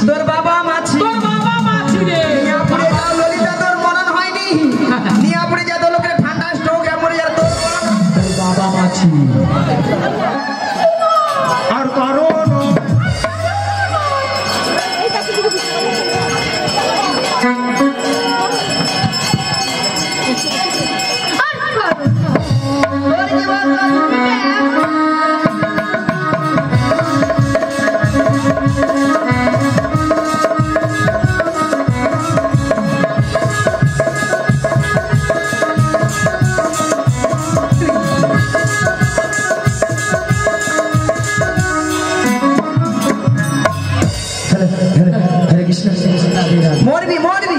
তোর বাবা মাছি, তোর বাবা মাছি রে। নিয়াপুরে যাও ললিতা, তোর মরণ হয়নি। নিয়াপুরে যা, তোর লোকের ঠান্ডা স্ট্রোক এমন যা, তোর বাবা মাছি। আর কারণ মরবি মরবি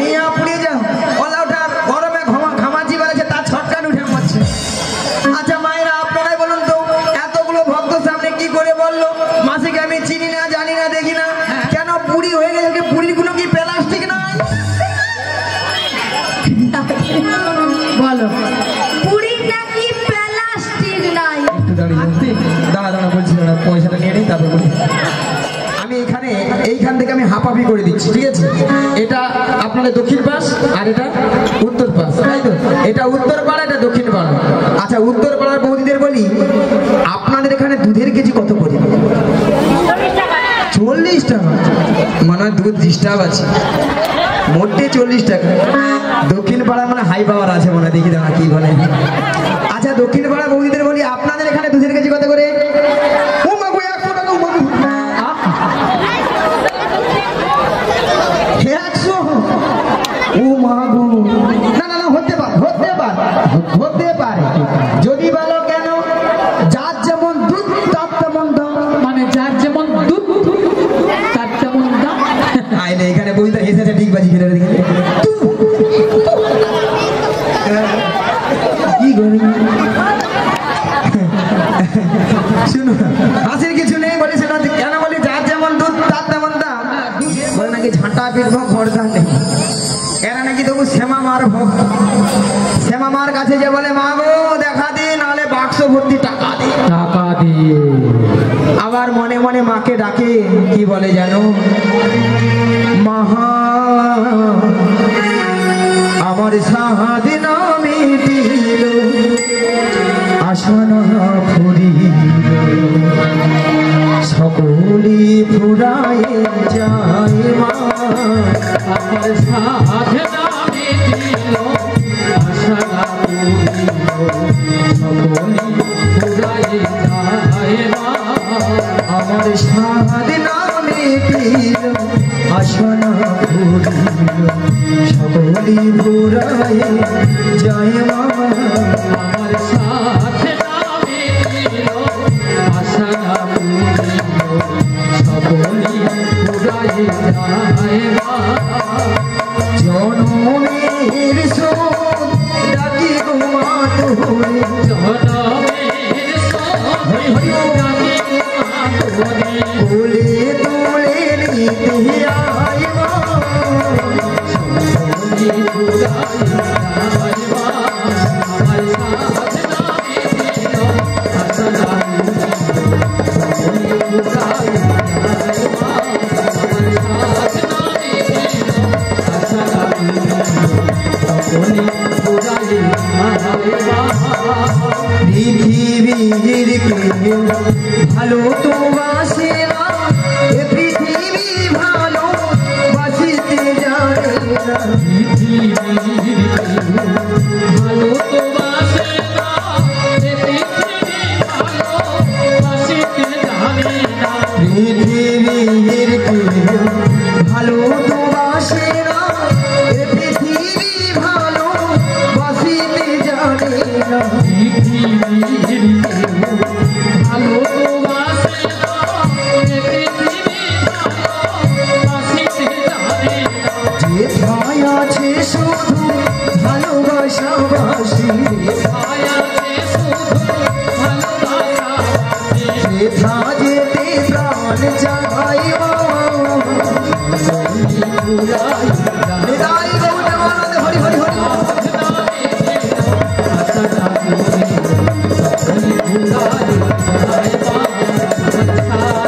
নিয়ে পুড়ে যাও। ওলাউটার গরমে ঘামাচি বেড়েছে, তার ছটকান উঠে মরছে। আচ্ছা মায়েরা, আপনারাই বলুন তো, এতগুলো ভক্ত সামনে কি করে বললো মাসিকে আমি চিনি না, জানি না, দেখি না, কেন পুরি হয়ে গেছে? পুরিগুলো কি প্লাস্টিক নয়? বলো, পুরিটা কি প্লাস্টিক নয়? একটু দাঁড়িয়ে দাঁড়া দাঁড়া বলছি, পয়সাটা নিয়ে নেই তারপর বলি। আমি এখানে এইখান থেকে আমি হাফাফি করে দিচ্ছি, ঠিক আছে? এটা আপনাদের দক্ষিণ পাশ আর এটা উত্তর পাশ, তাই তো? এটা উত্তর পাড়া, এটা দক্ষিণ পাড়া। আচ্ছা, উত্তর পাড়ার বৌদিদের বলি, আপনাদের এখানে দুধের কেজি কত করে? 40 টাকা। মানে দুধ ডিস্টার্ব আছে, মোটে 40 টাকা। দক্ষিণ পাড়া মানে হাই পাওয়ার আছে মনে, দেখি দাঁড়া কি বলে। আচ্ছা, দক্ষিণ পাড়ার বৌদিদের বলি, আপনাদের এখানে দুধের কেজি কত করে? যদি বলো কেন, যার যেমন দুধ তার তেমন দাম। মানে যার যেমন দুধ তার তেমন দাম। আইলে এখানে বইটা এসেছে ঠিক বাজি ফিরে দেখে কি করি। শুনো, হাসির কিছু নেই, বলি শোনো, কেন বলি যার যেমন দুধ তার তেমন দাম। বলে নাকি ঝাঁটা পিটবো খরচা নেই, এরা নাকি তবু শ্যামা মার ভক্ত। শ্যামা মার কাছে যে বলে, মা গো দেখা দি, নাহলে বাক্স ভর্তি টাকা দি, টাকা দিয়ে। আবার মনে মনে মাকে ডাকে, কি বলে জানো? মহা আমার সাহাদিন মিটিল, আসন ফুরিল, সকলি ফুরাই যায় মা। আমার সাহাদিন মিটিল, আসন ফুরিল, সকলি ফুরাই যায় মা। আমার সাহাদিন মিটিল, আসন ফুরিল, সকলি ফুরাই যায় মা। আমার সাথে মিটিল, আসন ফুরিল, সকলি ফুরাই যায় মা। জনমের শোধ ডাকি গোমা তোরে, জনমের শোধ ডাকি গোমা তোরে, বলে তোলে নিতে আয় মা। সকলি ফুরাই যায় মা। আমার সাথে মিটিল, আসন ফুরিল, সকলি ফুরাই যায় মা। আমার সাথে মিটিল, আসন ফুরিল, সকলি ফুরাই যায় মা। পৃথিবীর কেউ ভালো তো বাসে না, এ পৃথিবী ভালো বাসিতে জানে না। পৃথিবীর কেউ ভালো তো বাসে না, এ পৃথিবী ভালো বাসিতে জানে না। পৃথিবীর কেউ ভালো তো বাসে না, এ পৃথিবী ভালো বাসিতে জানে না। পৃথিবীর কেউ ভালো তো বাসে না, এ পৃথিবী ভালো বাসিতে জানে না। যে ঠায় আছে শুধু ভালোবাসা বাসি, যেথা যেতে প্রাণ চাই মা। হরি হরি হরি। আসন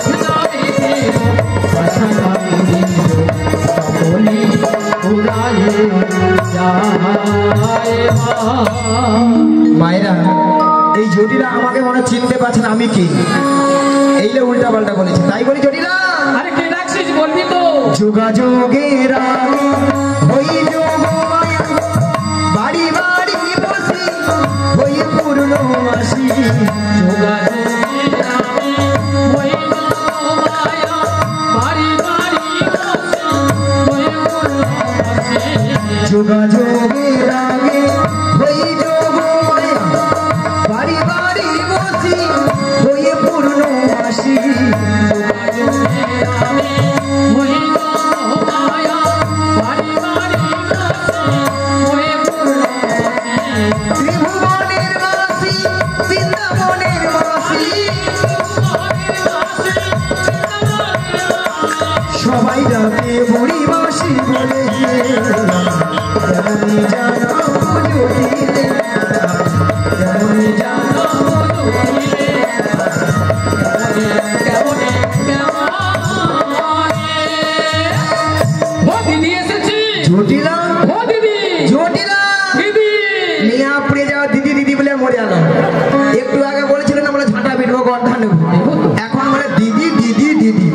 উল্টা পাল্টা বলেছে, তাই বলি জটিলা। আরে কে ডাকছিস বলবি তো। যোগাযোগের আগে ওই যোগ মায়া, বাড়ি বাড়ি বসি ওই পূর্ণমাসী। যোগাযোগের আগে ওই মায়া, বাড়ি বাড়ি বসি ওই পূর্ণমাসী। যোগাযোগের আগে ওই যোগ মায়া, বাড়ি বাড়ি বসি ওই পূর্ণমাসী। যোগাযোগের আগে ওই মায়া, বাড়ি বাড়ি বসি ওই পূর্ণমাসী। ত্রিভুবনের বাসী, বৃন্দাবনের বাসী, সবাই রাতে বুড়ি বাসী বলে কেমন জানো জটিলে, কেমন জানো দিদি এসেছি। জটিলা, ও দিদি, জটিলা দিদি নিয়া পড়ে যাও দিদি দিদি বলে মরে গেল। একটু আগে বলেছিলেন আমরা ঝাঁটা পিটবো গর্ধা নেবো, এখন বলে দিদি দিদি দিদি।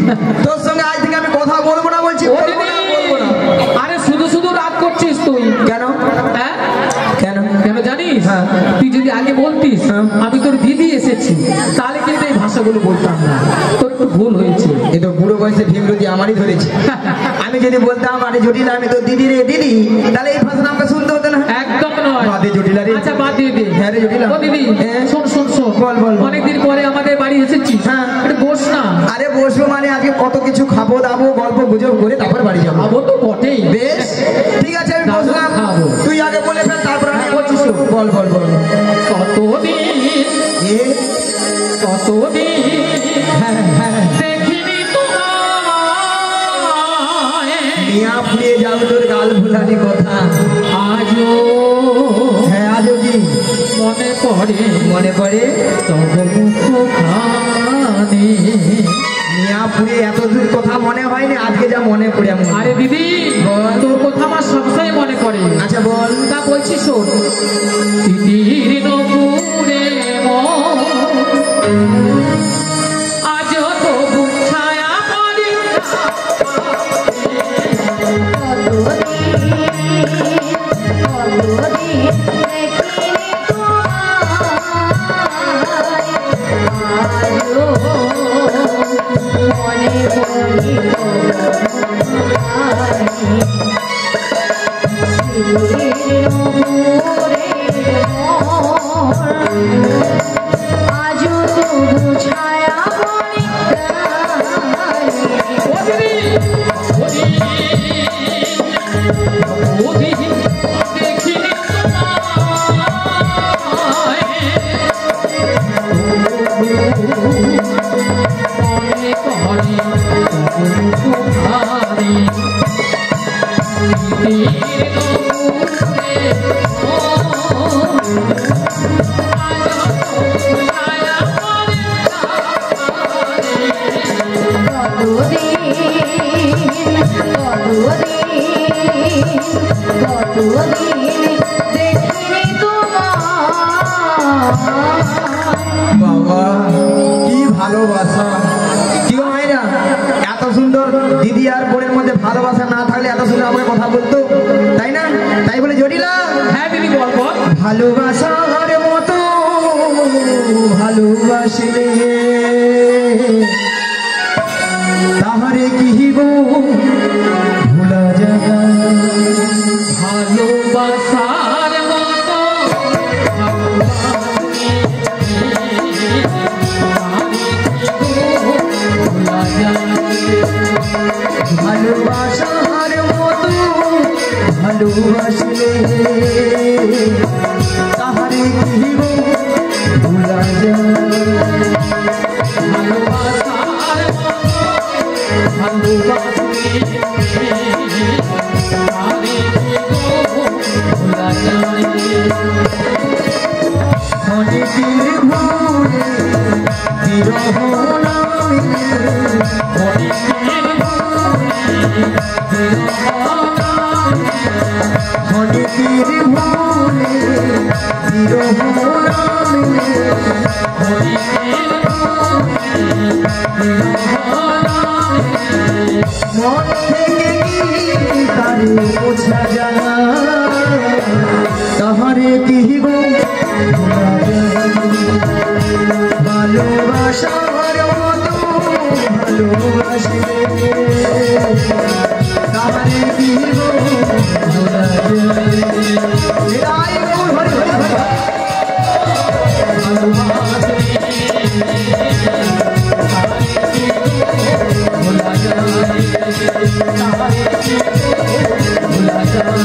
তোর সঙ্গে আজ থেকে আমি কথা বলবো না বলছি, ও বলবো দিদি, না, বলবো না। আরে শুধু শুধু রাগ করছিস তুই কেন হ্যাঁ? কেন? কেন জানিস? হ্যাঁ। তুই যদি আগে বলতিস হ্যাঁ। আমি তোর দিদি এসেছি, তাহলে কিন্তু এই ভাষাগুলো বলতাম না। তোর একটু ভুল হয়েছে। এ তো বুড়ো বয়সে ভীমরতি আমারই ধরেছে। আমি যদি বলতাম আরে জটিলা আমি তো দিদি রে দিদি, তাহলে এই ভাষা আমাকে শুনতে হতো না। একদম নয়। বাদে জটিলা রে। আচ্ছা বাদ দিয়ে দে। হ্যাঁ রে জটিলা। ও দিদি, হ্যাঁ। শোন শোন শোন, বল, বল, বল। অনেকদিন পরে আমাদের বাড়ি এসেছিস। হ্যাঁ। একটু বস না। আরে বসবো মানে আজকে কত কিছু খাবো দাবো গল্প গুজব করে তারপর বাড়ি যাবো। খাবো তো বটেই। বেশ ঠিক আছে আমি দাদু বসলাম, খাবো। তুই আগে বলে ফেল তারপর আমি হ্যাঁ, বলছি শোন। বল বল বল। কতদিন এ কতদিন হ্যাঁ হ্যাঁ দেখিনি তোমায়, মিয়া ফুরিয়ে যাও তোর গাল ভুলানি কথা। আজও হ্যাঁ আজও কি মনে পড়ে মনে পড়ে? তব মুখখানি। মিয়া ফুরিয়ে এত দূর কথা মনে হয়নি, আজকে যা মনে পড়ে এমন। আরে দিদি, বল। তোর কথা আমার সবসময় মনে পড়ে। আচ্ছা বল। তা বলছি শোন, তিতির নপুরে মন আজও তবু ছায়া পড়ে। বাবা কি ভালোবাসা, কি হয় না? এত সুন্দর দিদি আর বোনের মধ্যে ভালোবাসা না থাকলে এত সুন্দর আমাকে কথা বলতো, তাই না? তাই বলে জটিলা হ্যাঁ দিদি বল বল। ভালোবাসার মতো ভালোবাসলে তাহারে কি গো ভোলা যায়? ভালোবাসার মতো ভালোবাসার মতো ভালোবাসলে তাহারে কি গো ভোলা যায়? ভালোবাসার ভালোবাসি ভোলা যায়। অনেকের ভুলে বিরহ নামে, অনেকের ভুলে বিরহ নামে, মন থেকে কি তারে বোঝা যায় না, তাহারে কি গো ভালোবাসার মতো ভালোবাসে, তাহারে কি গো ভোলা যায়। হৃদয় গো হরি হরি হরি ভালোবাসে, ভোলা যায়, তাহারে কি গো ভোলা যায়,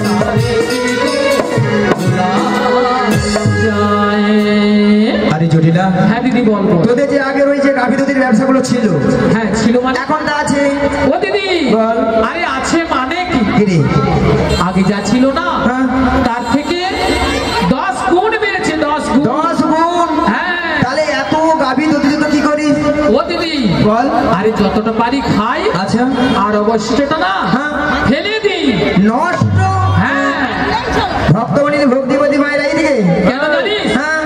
তাহারে কি গো ভোলা যায়। আরে জটিলা, হ্যাঁ দিদি বল বল। তোদের যে আগের ওই যে গাভী দুধের ব্যবসাগুলো ছিল, হ্যাঁ ছিল মানে এখন তা আছে? ও দিদি বল। আরে আছে মানে কি, কি রে? আগে যা ছিল না হ্যাঁ। তার থেকে 10 গুণ বেড়েছে, 10 গুণ। 10 গুণ? হ্যাঁ। তাহলে এত গাভী দুধ তো কি করিস? ও দিদি বল। আরে যতটা পারি খাই, আচ্ছা, আর অবশ্যটা না হ্যাঁ। ফেলে দিই। নষ্ট? হ্যাঁ। ভক্তমণির ভক্তিপতি মায়ের এইদিকে কেন জানিস? হ্যাঁ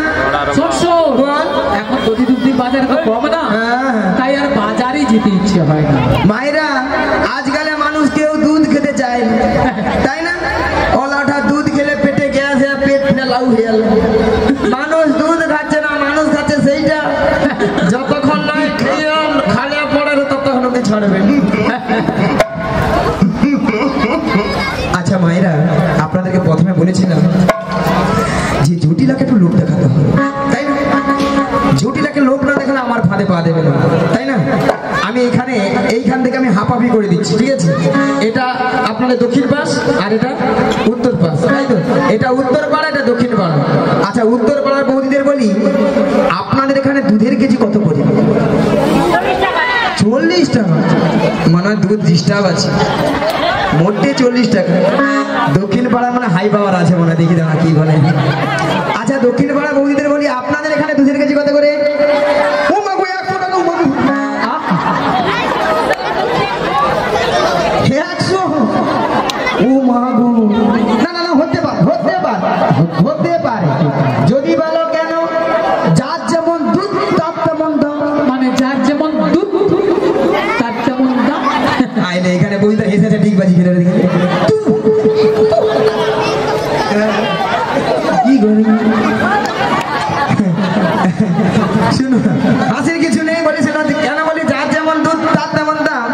শোন শোন, বল। এখন দধি দুধের বাজার তো কম না, হ্যাঁ। তাই আর বাজারে যেতে ইচ্ছে হয় না। মায়েরা আজকালে মানুষ কেউ দুধ খেতে চায় না, তাই না? ওলাটা দুধ খেলে পেটে গ্যাস হয়ে পেট ফেলাও হয়ে গেল। মানুষ দুধ খাচ্ছে না, মানুষ খাচ্ছে সেইটা যতক্ষণ নয় খেয়ে খালে পড়ে ততক্ষণ আপনি ছাড়বেন। আচ্ছা মায়েরা, আপনাদেরকে প্রথমে বলেছিলাম যে জটিলাকে একটু লোক দেখাতে হবে, তাই না? জটিলাকে লোক না দেখালে আমার ফাঁদে পা দেবে না, তাই না? আমি এইখান থেকে আমি হাঁপাপি করে দিচ্ছি, ঠিক আছে? এটা আপনাদের দক্ষিণ পাশ আর এটা উত্তর পাশ, তাই তো? এটা উত্তর পাড়া, এটা দক্ষিণ পাড়া। আচ্ছা, উত্তর পাড়ার বৌদিদের বলি, আপনাদের এখানে দুধের কেজি কত করে? 40 টাকা? মনে হয় দুধ ডিস্টার্ব আছে, মোটে 40 টাকা। দক্ষিণ পাড়া মানে হাই পাওয়ার আছে মনে হয়, দেখি দাঁড়া কি বলে। আচ্ছা, দক্ষিণ পাড়া বৌদিদের বলি, আপনাদের এখানে দুধের কেজি কত করে? ও মাগো, 100 টাকা। ও মাগো, 100? ও মাগো, না না না, হতে পারে, হতে পারে, হতে পারে। যদি বলো কেন, যার যেমন দুধ তার তেমন দাম। মানে যার যেমন দুধ তার তেমন দাম। আইলে এখানে বইটা হেসেছে, ঠিক বাজি খেলে দেখি কি করি। শুনো, হাসির কিছু নেই, বলি শোনো কেন বলি, যার যেমন দুধ তার তেমন দাম।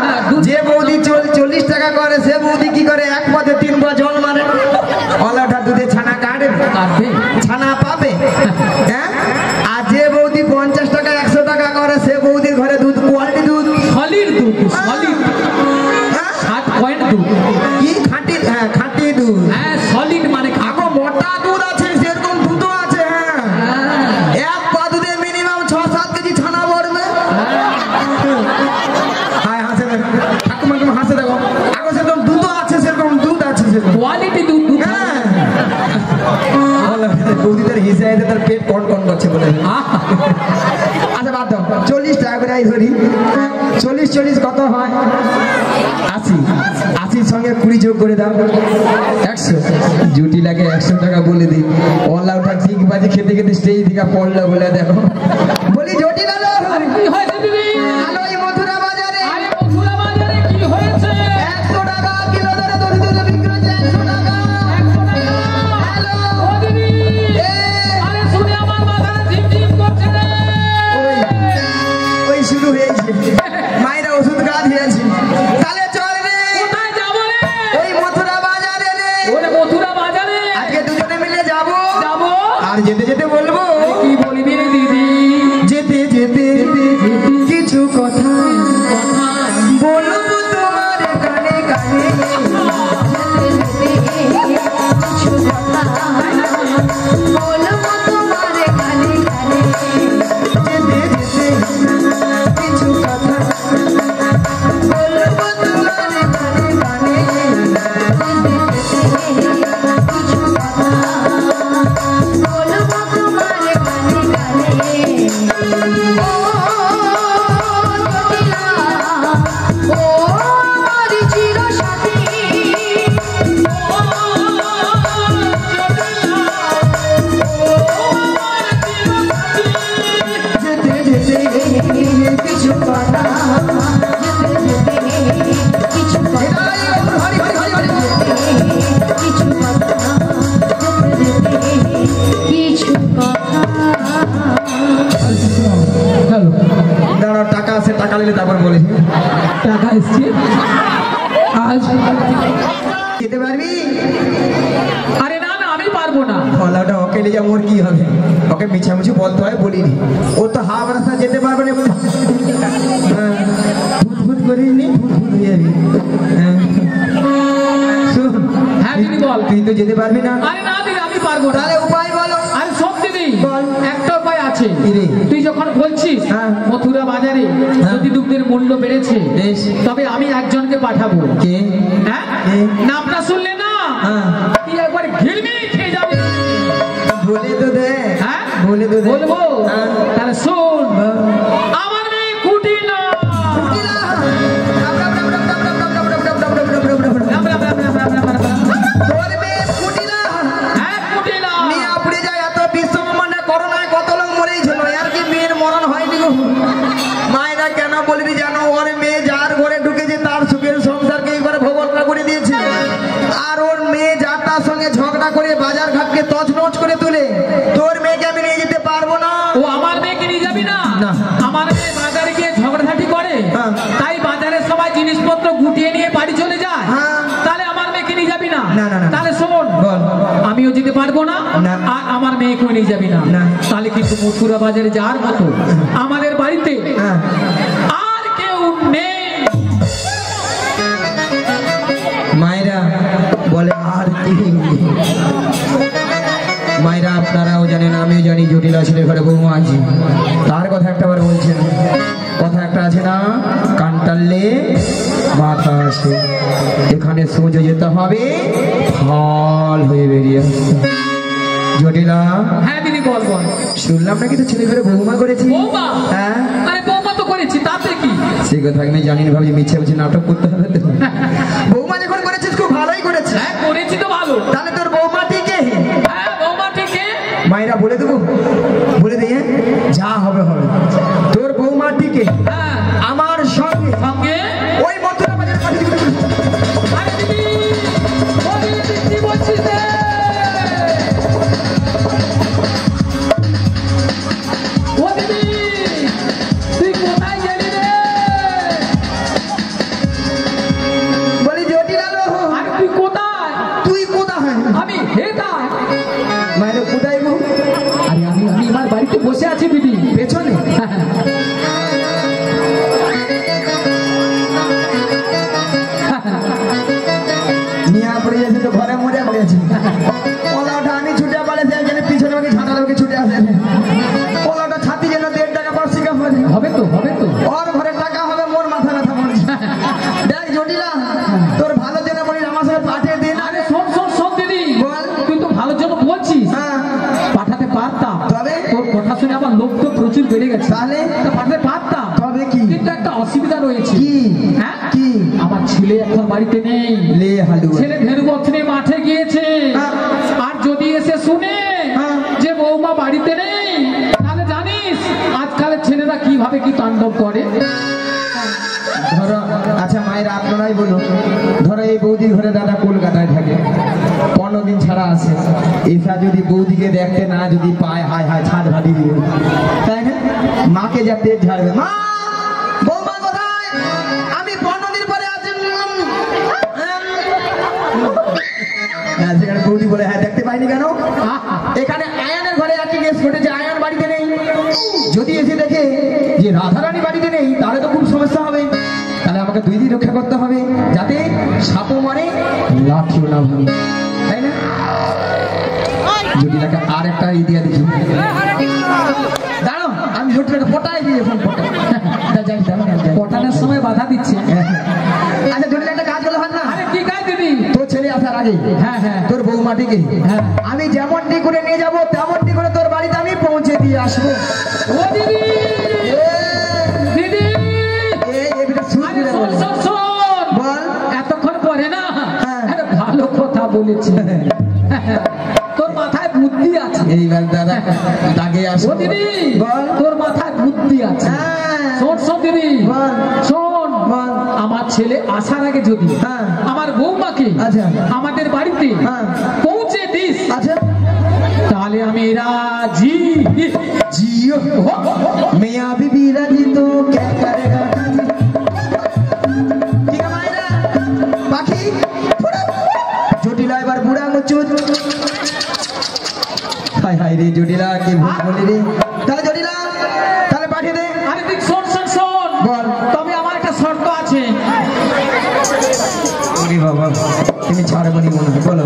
যে বৌদি 40 টাকা করে, সে বৌদি কি করে 1 পদে 3 পদ জল মারে। অলাটা দুধে ছানা কাটে, ছানা পাবে, হ্যাঁ? আর যে বৌদি 50 টাকা 100 টাকা করে, সে বৌদির ঘরে দুধ কোয়ালিটি দুধ, সলিড দুধ, সলিড 60 পয়েন্ট দুধ। কি খাঁটি? হ্যাঁ, খাঁটি দুধ। হ্যাঁ, সলিড মানে আগো মোটা দুধ আছে, সেরকম দুধও আছে। হ্যাঁ, 1 পা দুধে মিনিমাম 6-7 কেজি ছানা পড়বে। হ্যাঁ, হাসে দেখো ঠাকুমা, তুমি হাসে দেখো। আগো সেরকম দুধও আছে, সেরকম দুধ আছে, সেরকম কোয়ালিটি দুধ। হ্যাঁ। বৌদিদের হিসাবে তার পেট কন কন করছে বলে। আচ্ছা বাদ দাও, 40 টাকা করে আই ধরি। 40 কত হয়? 80। 80 সঙ্গে 20 যোগ করে দাও, 100। জুটি লাগে 100 টাকা বলে দিই। ওলা ওটা ঠিক বাজি খেতে খেতে স্টেজ থেকে পড়লো বলে দেখো। বলি জটিল আলো কি হয়েছে দিদি? আলো এই মথুরা বাজারে। আরে মথুরা বাজারে কি হয়েছে? 100 টাকা কিলো ধরে দধি দুধ বিক্রি হচ্ছে, 100 টাকা। 100 টাকা? হ্যালো ও দিদি, আরে শুনে আমার মাথাটা ঝিমঝিম করছে রে। ওই শুরু হয়েছে, মায়েরা ওষুধ কাজ হয়েছে। তাহলে চল রে, কোথায় যাবো রে? ওই মথুরা বাজারে রে। ওরে মথুরা বাজারে আজকে দুজনে মিলে যাবো, যাবো। আর যেতে যেতে বলবো, কি বলবি রে দিদি? যেতে যেতে কিছু কথা বলবো তোমার কানে কানে। যেতে যেতে কিছু কথা বলবো তোমার কানে কানে। বলবো তোমার টাকা নিলে তারপর বলেছি টাকা এসছে আজ যেতে পারবি? আরে না না আমি পারবো না। ফলাটা ওকে নিয়ে যাবো, ওর কি হবে? ওকে মিছামিছি বলতে হয়, বলিনি। ও তো হাফ রাস্তা যেতে পারবে না, ভূত করিনি, ভূত হয়ে যাবি। হ্যাঁ দিদি বল। তুই তো যেতে পারবি না। আরে না দিদি আমি পারবো না। তাহলে উপায় বলো। আরে সব দিদি বল। একটা উপায় আছে। কি রে? তুই যখন বলছিস হ্যাঁ। মথুরা বাজারে যদি দুগ্ধের মূল্য বেড়েছে, তবে আমি একজনকে পাঠাবো। কে? হ্যাঁ কে? নামটা শুনলে না হ্যাঁ। তুই একবার ঘিরমি খেয়ে যাবি। বলে তো দে। হ্যাঁ বলে তো দে। বলবো। হ্যাঁ। তাহলে শোন, আমার মেয়ে কুটি না। হ্যাঁ কুটি না। মায়েরা কেন বলবি জানো? ওর মেয়ে যার ঘরে ঢুকেছে তার সুখের সংসারকে এইবার ভোগলটা করে দিয়েছে, আর ওর মেয়ে যার তার সঙ্গে ঝগড়া করে বাজার ঘাটকে তছনছ করে তুলে। তোর মেয়েকে আমি নিয়ে যেতে পারবো না। ও আমার মেয়েকে নিয়ে যাবি না? না। আমার মেয়ে বাজারে গিয়ে ঝগড়াঝাটি করে, হ্যাঁ। তাই বাজারের সবাই জিনিসপত্র গুটিয়ে নিয়ে বাড়ি চলে যায়। হ্যাঁ। তাহলে আমার মেয়েকে নিয়ে যাবি না? না, না, না। তাহলে শোন, বল। আমিও যেতে পারবো না, না। আর আমার মেয়েকেও নিয়ে যাবি না। না। তাহলে কিন্তু মথুরা বাজারে যাওয়ার মতো আমাদের বাড়িতে হ্যাঁ। আর কেউ নেই। মায়েরা বলে আর কি? মায়েরা আপনারাও জানেন, আমিও জানি, জটিল আসলে ঘরে বৌমা আছে। তার কথা একটাবার বলছেন, কথা একটা আছে না, কান টানলে মাথা আসে। এখানে সোজা যেতে হবে, ফল হয়ে বেরিয়ে আসতে। জটিলা, হ্যাঁ দিদি বল বল। শুনলাম নাকি তো ছেলে ঘরে বৌমা করেছি? বৌমা? হ্যাঁ। আরে বৌমা তো করেছি, তাতে কি? সে কথা আমি জানি না, ভাবছি মিছে মিছে নাটক করতে হবে তো। বৌমা যখন করেছিস খুব ভালোই করেছিস। হ্যাঁ করেছি তো ভালো। তাহলে তোর বৌমা টিকে? হ্যাঁ বৌমা ঠিক। মায়েরা বলে দেবো, বলে দিয়ে যা হবে হবে। তোর বৌমা টিকে হ্যাঁ আমার সঙ্গে সঙ্গে ওই মথুরা বাজার পাঠিয়ে দিবি। আরে দিদি, ও দিদি কি বলছিস রে? ও দিদি তুই কোথায় গেলি রে? বলি জটিলালো, আরে তুই কোথায়? তুই কোথায়? আমি হেটায়। মায়েরা কোথায় গো? আরে আমি আমার বাড়িতে বসে আছি দিদি। পেছনে? নিয়ে পড়ে যাচ্ছে তো, ঘরে মজা পড়ে আছে। ওলাটা আমি ছুটে পারে পিছনে ওকে ঝাঁটা লোকে ছুটে আসে। ওলাটা ছাতি যেন 1.5 টাকা পার্সি কাপড়। হবে তো হবে তো। ওর ঘরে টাকা হবে, মোর মাথা ব্যথা পড়ছে। দেখ জটিলা, তোর ভালো জন্য বলিস, আমার সঙ্গে পাঠিয়ে দিন। আরে শোন শোন শোন দিদি, বল। তুই তো ভালোর জন্য বলছিস। হ্যাঁ। পাঠাতে পারতাম, তবে? তোর কথা শুনে আমার লোক তো প্রচুর বেড়ে গেছে। তাহলে? তা পাঠাতে পারতাম, তবে কি? কিন্তু একটা অসুবিধা রয়েছে। কি? হ্যাঁ কি? আমার ছেলে এখন বাড়িতে নেই। লে হালু। ছেলে ভেরুবথনে মাঠে গিয়েছে। হ্যাঁ। আর যদি এসে শুনে হ্যাঁ। যে বৌমা বাড়িতে নেই, তাহলে জানিস আজকালের ছেলেরা কিভাবে কি তাণ্ডব করে। ধরো, আচ্ছা মায়ের আপনারাই বলুন, ধরো এই বৌদির ঘরে দাদা কলকাতায় থাকে, 15 দিন ছাড়া আসে। এসা যদি বৌদিকে দেখতে না যদি পায়, হায় হায় ছাদ ভাটি দিবে, তাই না? মাকে যা পেট ঝাড়বে, মা বৌমা কোথায়? আমি 15 দিন পরে আসি। সেখানে বৌদি বলে, হ্যাঁ দেখতে পাইনি কেন? এখানে আয়ানের ঘরে একই কেস ঘটেছে, আয়ান বাড়িতে নেই। যদি এসে দেখে যে রাধারানী বাড়িতে নেই, তাহলে তো খুব সমস্যা হবে। তাহলে আমাকে 2 দিন রক্ষা করতে হবে, যাতে সাপও মারে লাঠিও না ভাঙে, তাই না? জটিলাকে আর একটা ইডিয়া দিচ্ছি, দাঁড়াও আমি জটিলাকে পটাই দিয়ে ফোন পটানোর সময় বাধা দিচ্ছে। আচ্ছা জটিলা একটা কাজ করলে হয় না? আরে কি কাজ দিদি? তোর ছেলে আসার আগে হ্যাঁ হ্যাঁ তোর বৌমাটিকে হ্যাঁ। আমি যেমনটি করে নিয়ে যাবো, তেমনটি করে তোর বাড়িতে আমি পৌঁছে দিয়ে আসবো। ও দিদি দিদি, আরে শোন শোন শোন, বল। এতক্ষণ পরে না হ্যাঁ। একটা ভালো কথা বলেছে। তোর মাথায় বুদ্ধি আছে। এইবার দাদা দাগে ও আসবো। দিদি বল। তোর মাথায় বুদ্ধি আছে। হ্যাঁ। শোন শোন দিদি, বল। শোন, বল। আমার ছেলে আসার আগে যদি হ্যাঁ। আমার বৌমাকে আচ্ছা। আমাদের বাড়িতে হ্যাঁ। পৌঁছে দিস, আচ্ছা তাহলে আমি রাজি। जियो मियाँ बीबी राजी तो क्या करेगा। বলি জটিলা কি ভুল বলি রে, তাহলে জটিলা তাহলে পাঠিয়ে দে। আরে দেখ শোন শোন শোন, বল। তবে আমার একটা শর্ত আছে। ওরে বাবা তুমি ছাড়বো নি মনে হয়, বলো।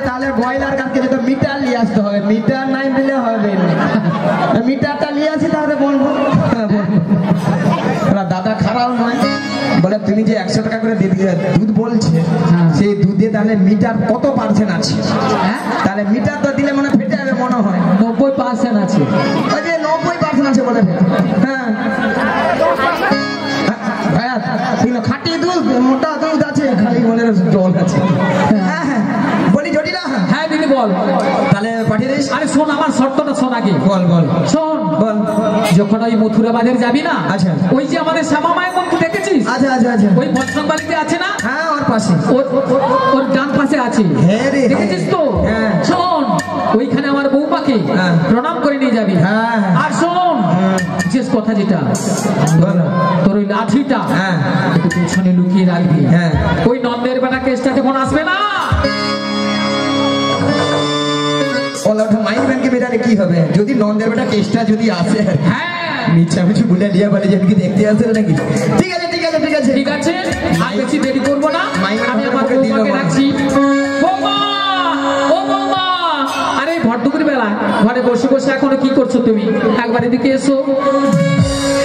তাহলে ব্রয়লার কাছে যেতে মিটার নিয়ে আসতে হবে, মিটার নাই দিলে হবে না। মিটারটা নিয়ে আসি তাহলে বলবো। দাদা খারাপ নয়, বলে তুমি যে 100 টাকা করে দুধ বলছে, সেই দুধে তাহলে মিটার কত পার্সেন্ট আছে? তাহলে মিটার তো দিলে মনে ফেটে যাবে মনে হয়। 90% আছে। ওই যে 90% আছে বলে। হ্যাঁ ভাইয়া খাঁটি দুধ, মোটা দুধ আছে, খালি মনে জল আছে। হ্যাঁ হ্যাঁ বলি জটিলা। হ্যাঁ দিদি বল। তাহলে পাঠিয়ে দিস। আরে শোন আমার শর্তটা শোন আগে। বল বল শোন বল। যখন ওই মথুরা বাজার যাবি না, আচ্ছা। ওই যে আমাদের শ্যামা মায়ের মন্দির দেখেছিস? আচ্ছা আচ্ছা আচ্ছা। ওই বর্ষণ বাড়িতে আছে না? হ্যাঁ ওর পাশে, ওর ডান পাশে আছে। হ্যাঁ রে, দেখেছিস তো? হ্যাঁ। শোন ওইখানে আমার বৌমাকে হ্যাঁ। প্রণাম করে নিয়ে যাবি। হ্যাঁ। আর শোন বিশেষ কথা যেটা, বলো। তোর ওই লাঠিটা হ্যাঁ। একটু পেছনে লুকিয়ে রাখবি। হ্যাঁ। ওই নন্দের বেটা কেসটা যখন আসবে না, ওলা ওটা মাইক ব্যাংকে বেটারে কি হবে যদি নন্দের বেটা কেসটা যদি আসে? হ্যাঁ মিছা মিছু বলে লিয়া বলে যে কি দেখতে আসে নাকি? ঠিক আছে ঠিক আছে ঠিক আছে ঠিক আছে, আর বেশি দেরি করবো না। মাইক আমি আমার আমাকে দিল বৌমাকে মা। ডাকছি। বৌমা, ও বৌমা, আরে ভরদুপুর বেলা ঘরে বসে বসে এখনো কি করছো তুমি? একবার এদিকে এসো।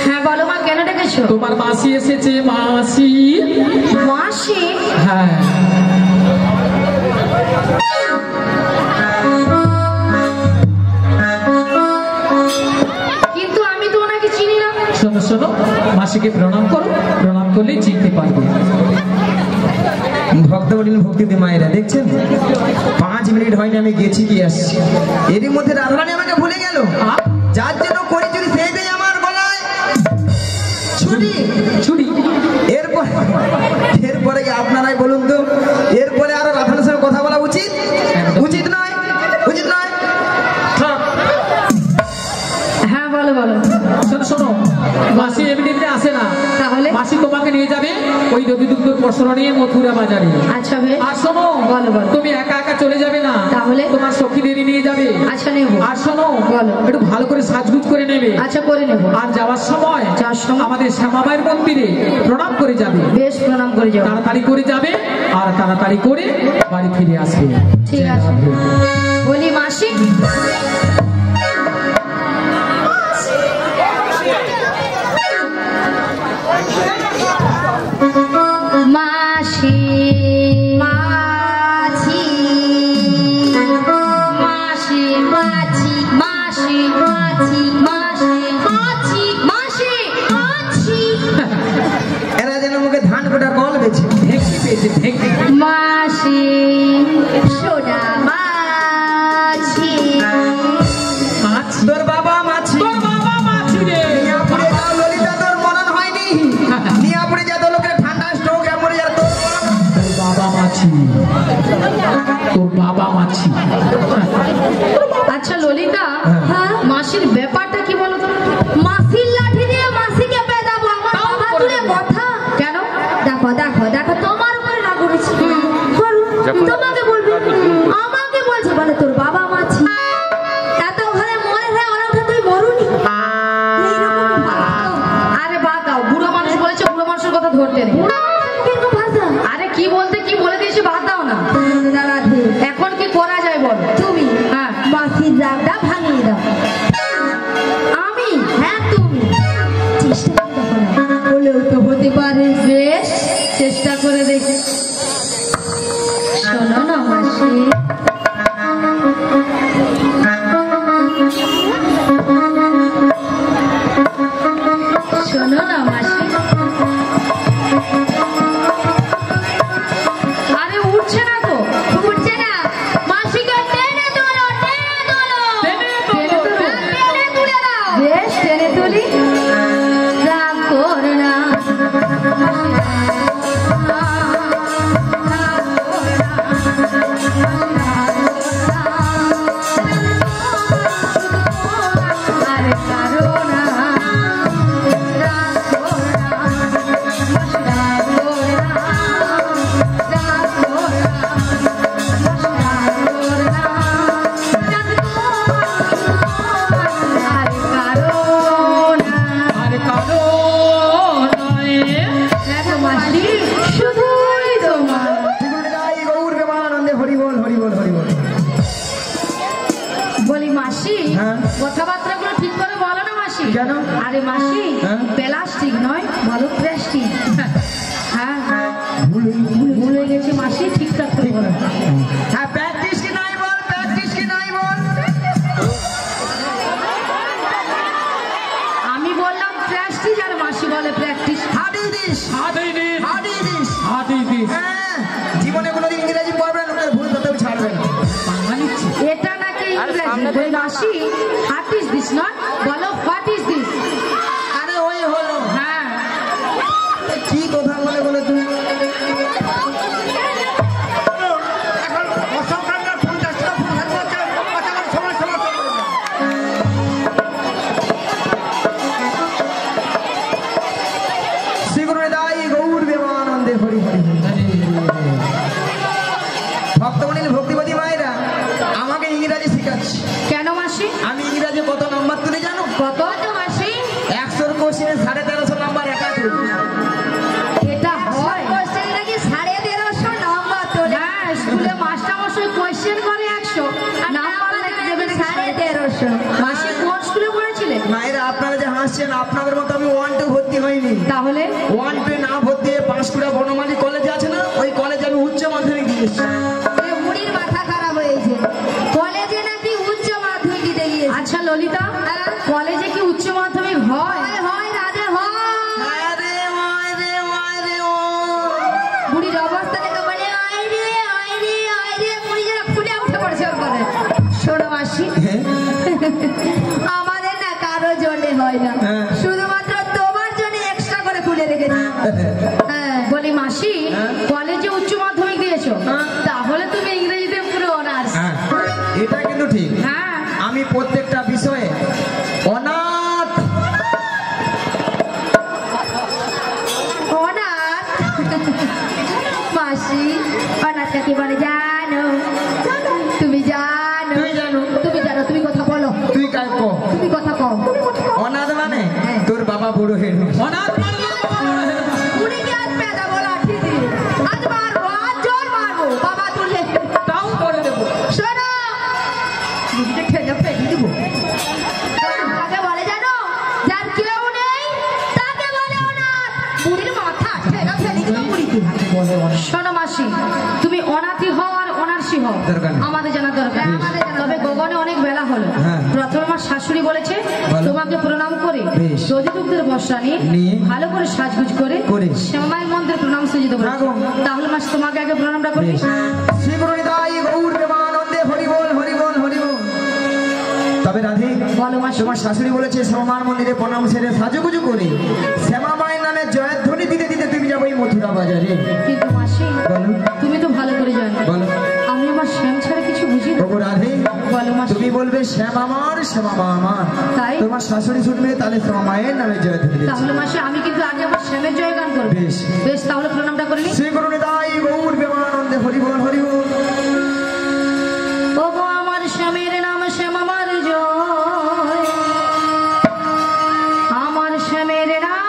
হ্যাঁ বলো মা, কেন ডেকেছো? তোমার মাসি এসেছে। মাসি? মাসি? হ্যাঁ। কিন্তু আমি তো ওনাকে চিনি না। শোনো শোনো, মাসিকে প্রণাম করো, প্রণাম করলেই চিনতে পারবে। ভক্ত বলিলেন ভক্তিতে মায়েরা দেখছেন 5 মিনিট হয়নি আমি গেছি কি আসছি, এরই মধ্যে রাধারানী আমাকে ভুলে গেল। যার জন্য করি চুরি সেই দেয় আমার গলায় ছুরি ছুরি। এরপরে কি আপনারাই বলুন তো, এরপরে আরো রাধারানীর সঙ্গে কথা বলা উচিত? উচিত নয়, উচিত নয়। হ্যাঁ বলো বলো। শোনো শোনো, মাসি এমনিতে আসে না, তাহলে? মাসি তোমাকে নিয়ে যাবে ওই নদী দুগ্ধ পসরা নিয়ে মথুরা বাজারে। আচ্ছা বেশ। আর শোনো, বলো বলো। তুমি একা একা চলে যাবে না, তাহলে? তোমার সখীদেরই নিয়ে যাবে। আচ্ছা নেব। আর শোনো, বলো। একটু ভালো করে সাজগুজ করে নেবে। আচ্ছা করে নেব। আর যাওয়ার সময় আমাদের শ্যামাবাইয়ের মন্দিরে প্রণাম করে যাবে। বেশ প্রণাম করে যাও। তাড়াতাড়ি করে যাবে আর তাড়াতাড়ি করে বাড়ি ফিরে আসবে। ঠিক আছে। বলি মাসি, মাসি মাছি মাসি মাছি মাসি মাছি মাসি মাছি মাসি মাছি। এরা যেন মুখে ধান কোটা কল বেছে ঢেঁকি পেয়েছে, ঢেঁকি। মাসি সোনা মাছি মাছি? তোর বাবা মাছি। তোর বাবা মাছি রে। নিয়াপুরে যাও ললিতা, তোর মরণ হয়নি। নিয়াপুরে যা তো লোকের ঠান্ডা স্ট্রোক এমরে যা তোর তোর বাবা মাছি, তোর বাবা মাছি। আচ্ছা ললিতা, হ্যাঁ মাসির ব্যাপারটা কি বলো তো? মাসির লাঠি দিয়ে মাসিকে পেদাবো, আমার বাবা তুলে কথা কেন? দেখো দেখো দেখো, তোমার উপরে রাগ করেছি। তোমাকে বলবি, আমাকে বলছে বলে তোর বাবা মাছি। এত ঘরে মরে হয়ে অনেকটা তুই মরুনি। আরে বাদ দাও, বুড়ো মানুষ বলেছে, বুড়ো মানুষের কথা ধরতে নেই। আরে কি বলতে কি বলে দিয়েছে, বাদ দাও না। এখন কি করা যায় বল তুমি? হ্যাঁ মাসির রাগটা ভাঙিয়ে দাও। আমি? হ্যাঁ তুমি। চেষ্টা করে দেখো না, হলেও তো হতে পারে। বেশ চেষ্টা করে দেখি। শোনো না মাসি, শোনো না মাসি। আরে উঠছে না তো, উঠছে না। মাসিকে টেনে তোলো, টেনে তোলো, টেনে তুলে দাও। বেশ টেনে তুলি, রাগ করে না। রাগ করে না। মাসি হ্যাঁ। কথাবার্তা গুলো ঠিক করে বলো না মাসি। কেন? আরে মাসি হ্যাঁ। প্লাস্টিক নয়, ভালো প্লাস্টিক। হ্যাঁ ভুল হয়ে গেছে মাসি, ঠিকঠাক করে বলো। হ্যাঁ, প্র্যাকটিস কি নাই বল, প্র্যাকটিস কি নাই বল। আমি বললাম প্লাস্টিক আর মাসি বলে প্র্যাকটিস। হাডি দিস, হাডি দিস। হ্যাঁ, জীবনে কোনোদিন ইংরেজি পড়বে না, লোকের ভুল করতেও ছাড়বে না। এটা নাকি ইংরেজি। ওই মাসি হোয়াট ইজ দিস নয়, বলো হোয়াট ইজ দিস। আরে ওই হলো। হ্যাঁ কি কথা বলে বলে তুই। ভক্তমণির ভক্তিপতি মায়েরা আমাকে ইংরাজি শেখাচ্ছে। কেন মাসি? আমি ইংরাজি কত নাম্বার তুলে জানো? কত তো মাসি? 100 কোশ্চেনে 1350 নাম্বার একা তুলি। এটা হয় কোশ্চেন নাকি 1350 নাম্বার তোলে? হ্যাঁ, স্কুলে মাস্টার মশাই কোশ্চেন করে 100 আর নাম্বার নাকি দেবে 1350। মাসি কোন স্কুলে পড়েছিলে? মায়েরা আপনারা যে হাসছেন, আপনাদের মতো আমি 1 2 ভর্তি হইনি। তাহলে 1 2 না ভর্তি হয়ে পাঁশকুড়া বনমালী কলেজ আছে না, ওই কলেজে আমি উচ্চ মাধ্যমিক দিয়েছি। মুড়ির মাথা খারাপ হয়েছে, কলেজে নাকি উচ্চ মাধ্যমিক দিতে গিয়েছে। আচ্ছা ললিতা, কলেজে কি উচ্চ মাধ্যমিক হয়? হয় রাধে হয়। আরে মায়েরে মায়েরে ও বুড়ির অবস্থা দেখে বলে আইরে বুড়ি যেন ফুলে উঠে পড়েছে ওর করে। শোনো মাসি, আমাদের না কারো জন্যে হয় না, শুধুমাত্র তোমার জন্য এক্সট্রা করে খুলে রেখেছি। হ্যাঁ বলি মাসি, কলেজে উচ্চ মাধ্যমিক দিয়েছো, তাহলে তুমি ইংরেজিতে পুরো অনার্স। এটা কিন্তু ঠিক। হ্যাঁ আমি প্রত্যেকটা বিষয়ে অনাথ। অনাথ মাসি, অনাথ কাকে বলে জানো? তুমি জানো? তুই জানো? তুমি জানো, তুমি কথা বলো। তুই কাই কো? তুমি কথা কও। অনাথ মানে তোর বাবা বুড়ো হয়ে গেছে। অনাথ মানে উনি কি আজ পেদা বলা ঠিক দিয়ে আজ মারবো, আজ জোর মারবো, বাবা তুলে তাও করে দেবো। শোনো, মুখে ঠেলে পেয়ে দিব। তাকে বলে জানো, যার কেউ নেই তাকে বলে অনাথ। বুড়ির মাথা ঠেলে ফেলে দিব বুড়িকে। শোনো মাসি, তুমি অনাথই হও আর অনার্সই হও, দরকার নেই। আমাদের জানা দরকার। তবে গগনে অনেক বেলা হলো। হ্যাঁ। প্রথমে আমার শাশুড়ি বলেছে বলো। তোমাকে প্রণাম করে বেশ। দধি দুগ্ধের বর্ষা নিয়ে ভালো করে সাজগুজ করে শ্যামামায়ের মন্দির প্রণাম সজ্জিত করে। হ্যাঁ গো। তাহলে মাস তোমাকে আগে প্রণামটা করি। শ্রী গুরু নিতাই গৌর প্রেমানন্দে হরি বল হরি বল হরি বল। তবে রাধে, বলো মাসি। তোমার শাশুড়ি বলেছে শ্যামামার মন্দিরে প্রণাম সেরে সাজুগুজু করে শ্যামা মায়ের নামে জয়ধ্বনি দিতে দিতে তুমি যাবো এই মথুরা বাজারে। কিন্তু মাসি, বলো। তুমি তো ভালো করে জানো বলো। আমি আমার শ্যাম ছাড়া কিছু বুঝি না। ওগো রাধে, বলো মাসি। তুমি বলবে শ্যামা মার শ্যামা মা আমার, তাই? তোমার শাশুড়ি শুনবে তাহলে শ্যামা মায়ের নামে জয়ধ্বনি দিচ্ছে। তাহলে মাসি আমি কিন্তু আগে আমার শ্যামের জয়গান করবো। বেশ। বেশ, তাহলে প্রণামটা করে নি। শ্রী গুরু নিতাই গৌর প্রেমানন্দে হরি বল হরি বল। ওগো আমার শ্যামের নাম শ্যাম আমার জয়, আমার শ্যামের নাম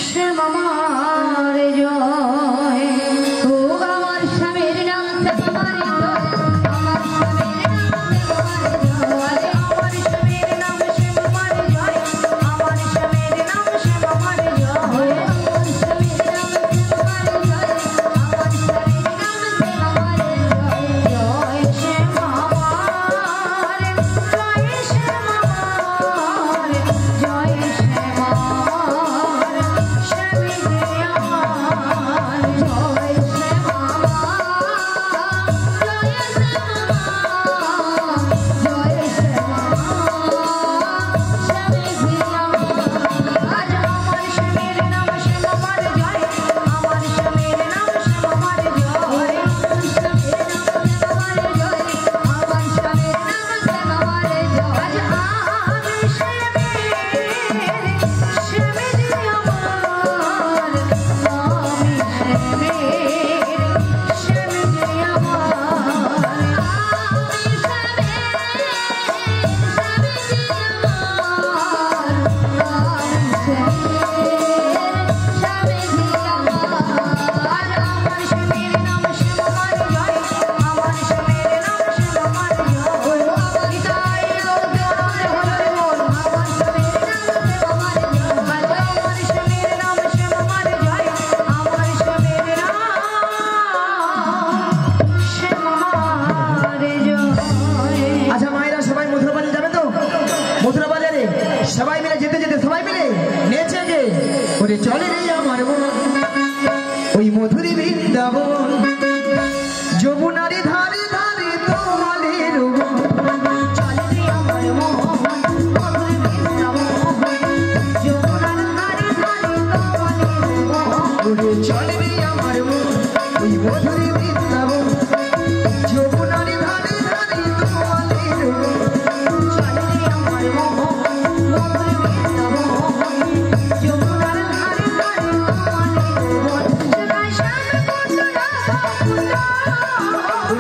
শ্যাম আমার জয়। ওগো আমার শ্যামের নাম শ্যাম আমার জয়, আমার শ্যামের নাম শ্যাম আমার জয়, আমার শ্যামের নাম শ্যাম আমার জয়, আমার শ্যামের নাম শ্যাম আমার জয়, আমার শ্যামের নাম ওই মধুরী বৃন্দাবন যমুনারি ধারে ধারে তোমাদের চলে রে আমার মন মধুর বৃন্দাবন যমুনার ধারে ধারে তোমাদের মন চলে রে আমার মন ওই মধুরী বৃন্দাবন যমুনারি ধারে ধারে তোমাদের চলে রে আমার মন মধুর বৃন্দাবন যমুনার ধারে ধারে তোমাদের মন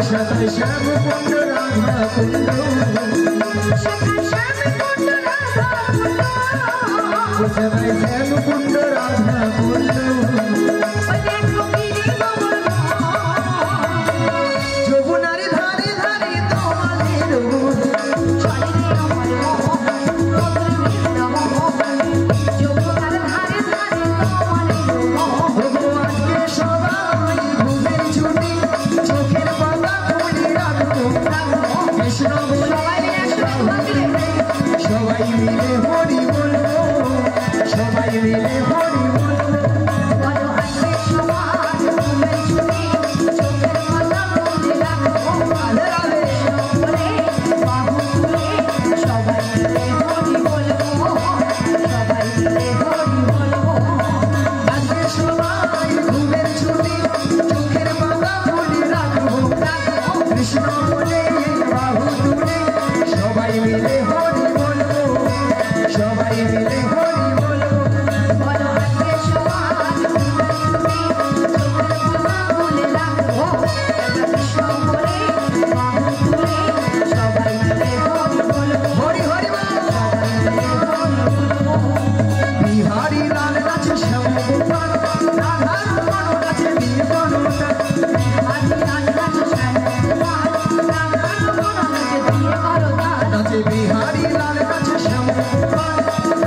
সদাই শ্যাম কুণ্ড রাধা কুণ্ড সদাই শ্যাম কুণ্ড রাধা কুণ্ড যমুনারি ধারে ধারে তোমাদের চলে রে আমার মন মধুর বৃন্দাবন যমুনার ধারে ধারে তোমাদের মন ভগবানকে সবাই ঘুমের ছুটি চোখের পাতা খুলে রাখো কৃষ্ণ বলে সবাই মিলে হরি বলবো সবাই মিলে হরি বলবো বলো আসবে সমাজ ঘুমের ছুটি চোখের পাতা খুলে রাখো রাধে রাধে বলে বাহু তুলে সবাই মিলে হরি বলবো সবাই মিলে হরি বলবো আজকে সবাই ঘুমের ছুটি চোখের পাতা খুলে রাখবো কৃষ্ণ বলে বাহু তুলে সবাই মিলে হরি বলবো সবাই মিলে হরি বলবো বলো আসবে সমাজ ঘুমের ছুটি চোখের পাতা খুলে রাখো কৃষ্ণ বলে বাহু তুলে সবাই মিলে হরি বলবো হরি হরি বল সবাই মিলে হরি বলবো বিহারি লাল নাচে শ্যাম গোপাল রাধা রমণ নাচে বীর বনতা নাচে বিহারি লাল নাচে শ্যাম গোপাল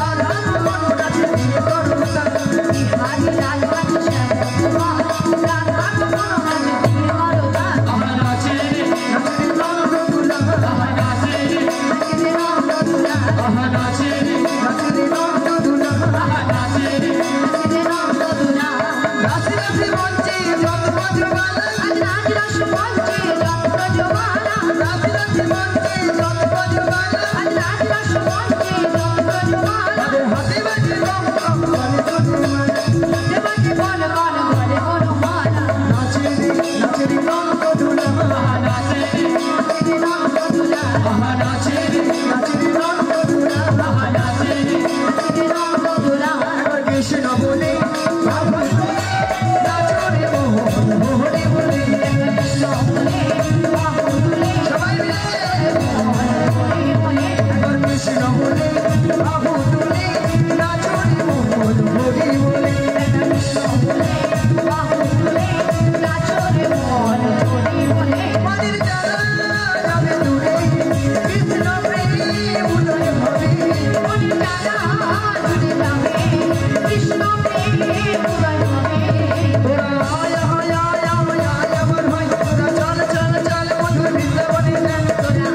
রাধা রমণ নাচে বীর বনতা নাচে নন্দ দুলাল নাচে নন্দ দুলাল নাচে নাচে মঞ্চে যত বজ্রবালা নাচে মঞ্চে যত বজ্রবালা তাদের হাতে বাজে রং রং বলে তোমার নাচে রে নন্দ দুলাল নাচে রে নন্দ দুলাল একবার কৃষ্ণ বলে বাবু নাচো রে মোহন মোহনে বলে সবাই মিলে একবার কৃষ্ণ বলে বাবু তুলে নাচো রে মোহন হরি বলে মানের জ্বালা যাবে দূরে কৃষ্ণ প্রেমী উদয় হবে তোরা আয় আয় আয় আয় আয় আমার ভাই তোরা চল চল চল মধুর বৃন্দাবনে যান তোরা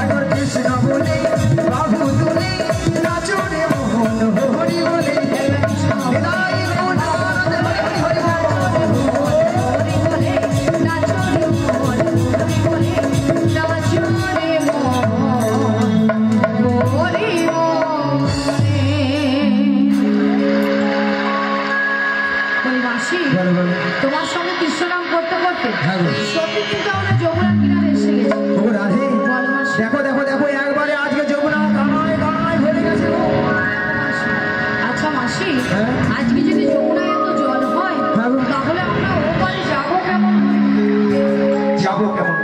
একবার কৃষ্ণ বলে বাবু তুলে নাচো রে মোহন হরি বলে বিদায় গুণ আনন্দ হরি হরি বলো বলো তোমার সঙ্গে কৃষ্ণনাম করতে করতে হ্যাঁ গো। সত্যি কিন্তু আমরা যমুনার কিনারে এসে গেছি ও রাধে বলো মাসি। দেখো দেখো দেখো একবারে আজকে যমুনা কানায় কানায় ভরে গেছে গো। আচ্ছা মাসি হ্যাঁ? আজকে যদি যমুনায় এত জল হয় হ্যাঁ গো। তাহলে আমরা ওপারে যাবো কেমন করে? যাবো কেমন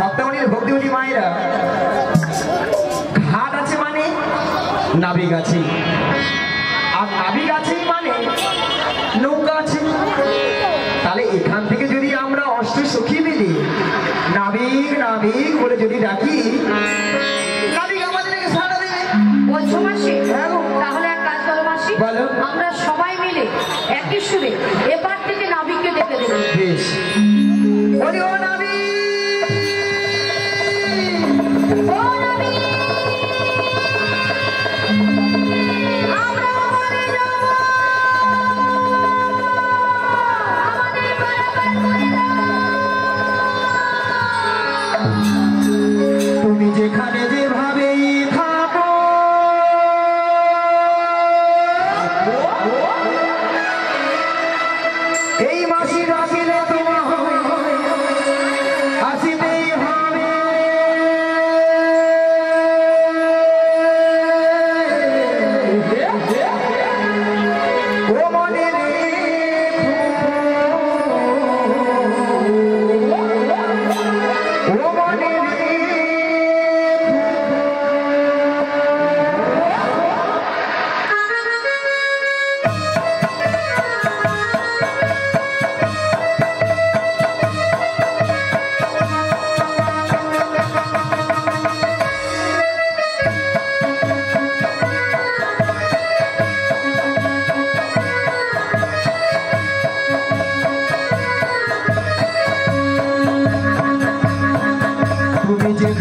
ভক্তমণির ভক্তিমণি মায়েরা ঘাট আছে মানে নাবিক আছে আর নাবিক আছে মানে নৌকা আছে তাহলে এখান থেকে যদি আমরা অষ্ট সখী মিলে নাবিক নাবিক বলে যদি ডাকি নাবিক আমাদেরকে সাড়া দেবে বলছো মাসি হ্যাঁ গো। তাহলে এক কাজ করো মাসি বলো। আমরা সবাই মিলে একই সুরে এপার থেকে নাবিককে ডেকে দেবো বেশ বলি ও নাবিক ও নাবিক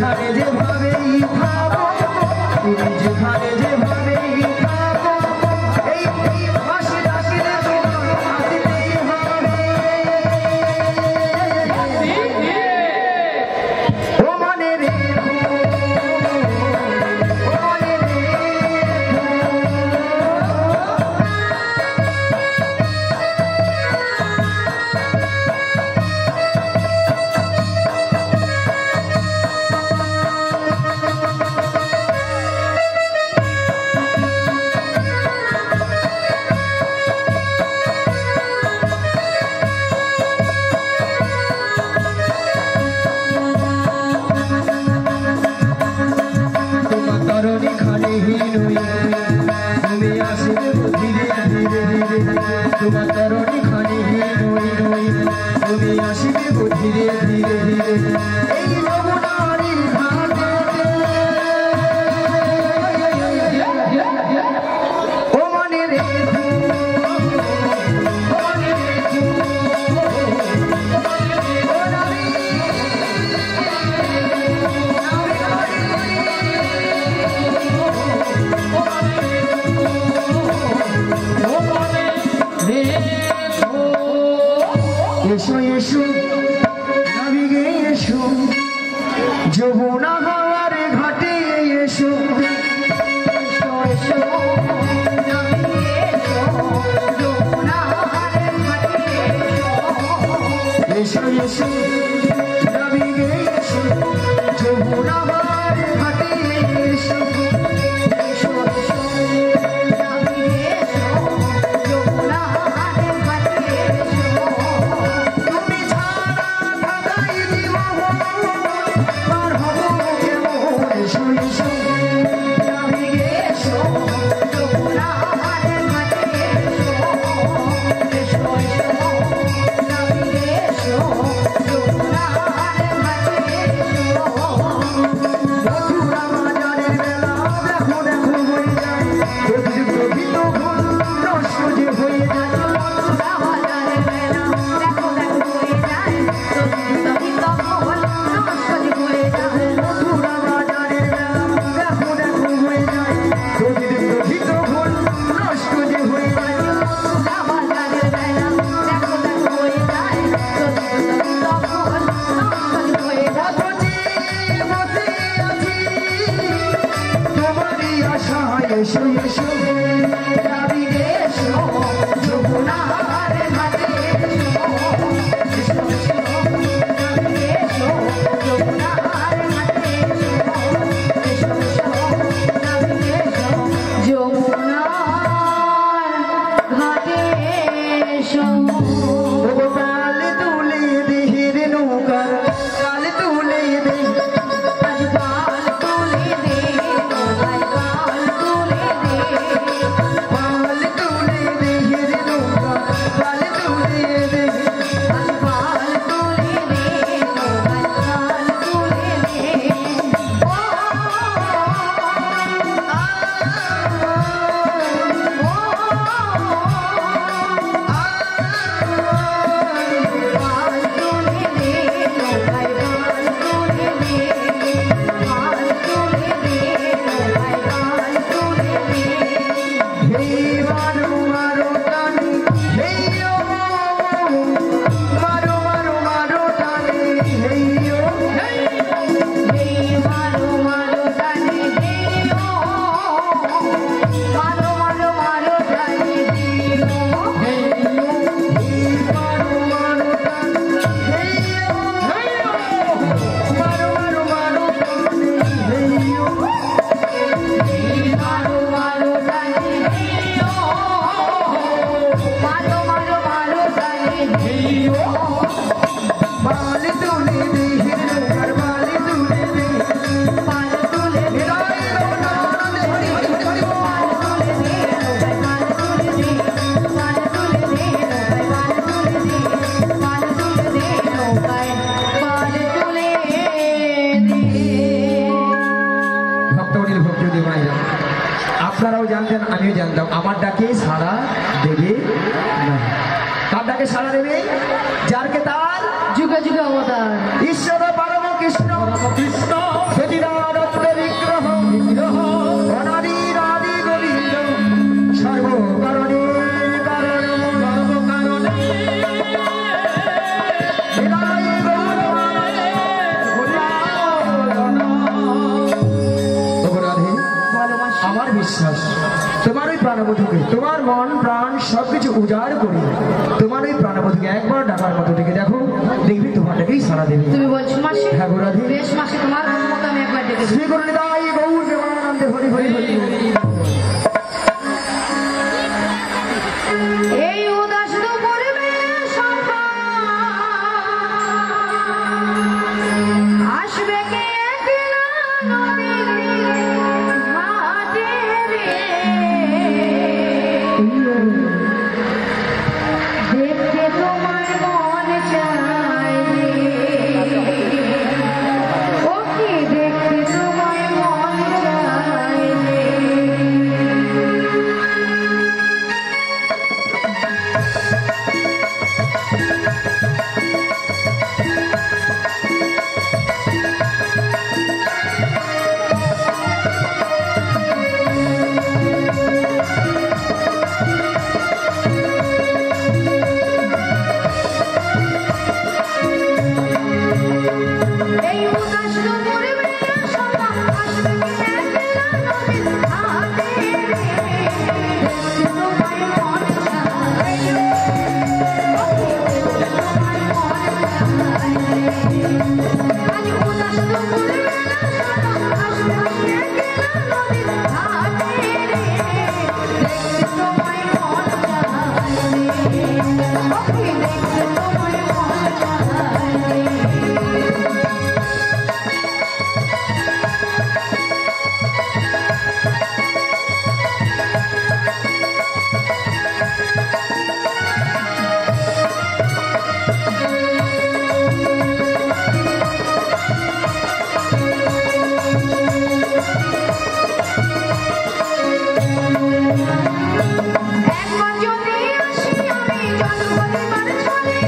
যেখানে যেভাবেই থাকো, তুমি যেখানে যেভাবেই থাকো, এই ভাসি ডাকিলে তোমার আসতেই হবে। ও মনে রেখো, ও মনে রেখো। তোমার তরণী খানি নই নই, তুমি আসিবে ধীরে ধীরে ধীরে এই যমুনারী ঘাটে। ও মনে রেখো, ও মনে রেখো, ও নারী, এসো এসো নাবিকে এসো, যমুনা হাওয়ার ঘাটে এসো। এসো এসো নাবিকে এসো, যমুনা হাওয়ার ঘাটে এসো। এসো এসো নাবিকে এসো, যমুনা হাওয়ার ঘাটে এসো। এসো এসো নাবিকে এসো, যমুনা হাওয়ার ঘাটে এসো। তুমি ছাড়া ঢাকাই দিব পার হব কেমন। এসো এসো নাবিকে এসো, যমুনা হাওয়ার ঘাটে এসো। এসো এসো নাবিকে এসো, যমুনা হাওয়ার ঘাটে এসো। মথুরা বাজারের বেলা দেখো দেখো হয়ে যায়, প্রদীপ প্রভৃত ফুল নষ্ট যে হয়ে যায়। মথুরা বাজারের বেলা দেখো দেখো হয়ে যায়, প্রদীপ প্রভৃত ফুল নষ্ট যে হয়ে যায়। মথুরা বাজারের বেলা দেখো দেখো হয়ে যায়, প্রদীপ প্রভৃত ফুল নষ্ট যে হয়ে যায়। মথুরা বাজারের বেলা দেখো দেখো হয়ে যায়, প্রদীপ প্রভৃত ফুল নষ্ট যে হয়ে যায়। বসে আছি তোমারই আশায়, এসো এসো নাবিকে এসো, যমুনা হাওয়ার ঘাটে এসো। এসো এসো নাবিকে এসো, যমুনা হাওয়ার ঘাটে এসো। এসো এসো নাবিকে এসো, যমুনার ঘাটে এসো। তাল তুলে দে রে নৌকা, তাল তুলে দে, আজ পাল তুলে দে, নৌকায় পাল তুলে দে। পাল তুলে দে রে নৌকা, পাল তুলে দে, আজ পাল তুলে দে, নৌকায় পাল তুলে দে। ও পাল তুলে দে, নৌকায় পাল তুলে দে, পাল তুলে দে, নৌকায় পাল তুলে দে। হেই মারো মারো টানি, হেই ও মারো মারো মারো টানি, হেই ও হেই মারো মারো টানি, হেই ও মারো মারো মারো টানি, হেই ও হেই মারো মারো টানি, হেই ও মারো মারো মারো টানি, হেই ও মারো মারো টানি, হেই ও মারো মারো মারো টানি, হেই ও। পাল তুলে দে রে নৌকার, পাল তুলে দে, পাল তুলে দে, হরি হরি হরি হরি বল। পাল তুলে দে, নৌকায় পাল তুলে দে, পাল তুলে দে, নৌকায় পাল তুলে দে, পাল তুলে দে, নৌকায় পাল তুলে দে। ভক্তমণির ভক্তি মায়েরা, আপনারাও জানতেন আমিও জানতাম, আমার ডাকে সাড়া দেবে না। কার ডাকে সাড়া দেবে? যার কে তার যুগে যুগে অবতার ঈশ্বর পার্বতী কৃষ্ণ কৃষ্ণ সচিদানন্দ বিগ্রহ অনাদির আদি গোবিন্দ সর্বকারণে কারণ সর্বকারণে বিদায় অপরাধী আমার বিশ্বাস তোমার ওই প্রাণবধূকে তোমার মন প্রাণ সবকিছু উজাড় করে তোমার ওই প্রাণবধূকে একবার ডাকার মতো ডেকে দেখো, দেখবি তোমারটাকেই সারা দেবে। তুমি বলছো মাসি? হ্যাঁ গো রাধে। বেশ মাসি, তোমার মতো আমি একবার ডেকে দিই। শ্রী গুরু নিতাই গৌর প্রেমানন্দে হরি হরি হরি। এই উদাস দুপুরে সন্ধ্যা আসবে কে একলা নদীর ঘাটে রে, দেখতে তোমার মন চায় রে, ও কি দেখতে তোমার মন চায় রে। এই উদাস দুপুরে সন্ধ্যা আসবে কে একলা নদীর ঘাটে রে, দেখতে তোমার মন চায় রে, ও কি দেখতে তোমার মন চায় রে। আজ উদাস দুপুরে সন্ধ্যা আসবে কে একলা নদীর ঘাটে রে, দেখতে তোমার মন চায় রে, ও কি দেখতে তোমার মন চায় রে। একবার যদি আসি আমি জন্মদিবার ছলে,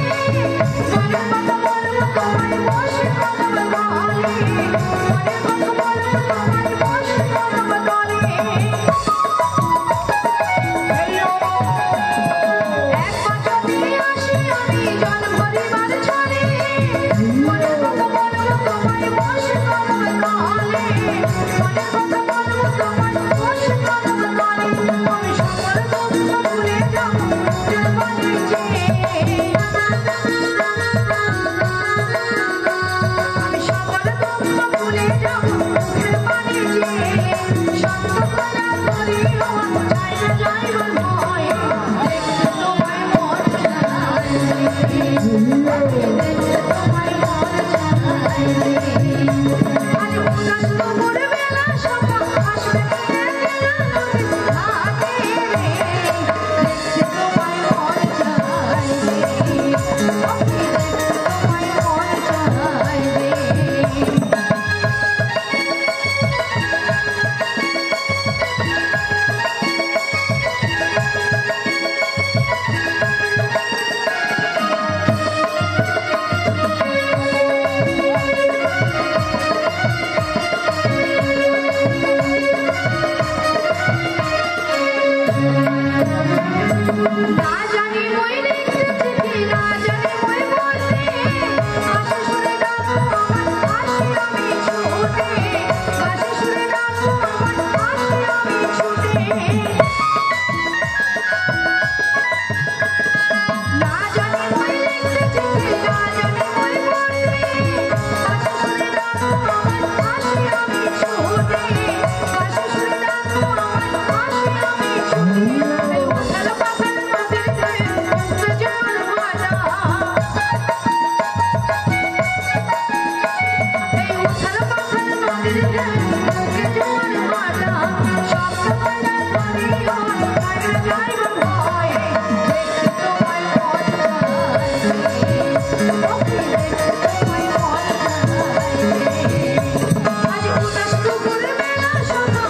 মনের কথা বলবো তোমায় বসে কদম তলে, মনের কথা বলবো তোমায় বসে কদম তলে। একবার যদি আসি আমি জন্মদিবার ছলে, মনের কথা বলবো তোমায় বসে কদম তলে, মনের কথা বলবো তোমায় বসে কদম তলে। আমি সকল দুঃখ ভুলে যাব তোর বাণী চেয়ে, আমি সকল দুঃখ ভুলে যাব তোর বাণী চেয়ে, সত্য কথা করি আমার চাই না যাইবার ভয়, দেখতে তোমায় মন চায় রে, দেখতে তোমায় মন চায় রে। আজ উদাস দুপুর বেলা সন্ধ্যা আসবে কে একলা নদীর ঘাটে রে, দেখতে তোমায় মন চায় রে, ও কি দেখতে তোমায় মন চায় রে। না জানি মই লিখতে কি, না জানি মই বলতে, কাছে শুনে ডাকো আমার আসি আমি ছুটে, কাছে শুনে ডাকো আমার আসি আমি ছুটে। না জানি মই লিখতে কি, না জানি মই বলতে, কাছে শুনে ডাকো আমার আসি আমি ছুটে, কাছে শুনে ডাকো আমার আসি আমি ছুটে। এই উথাল পাথাল নদীর গায়ে মুক্ত জল ভাটা, এই উথাল পাথাল নদীর গায়ে মুক্ত জল ভাটা, শব্দ করে করি আমার বাইরে যাইবার ভয়, দেখতে তোমায় মন চায় রে, ও কি দেখতে তোমায় মন চায় রে। আজ উদাস দুপুর বেলা সন্ধ্যা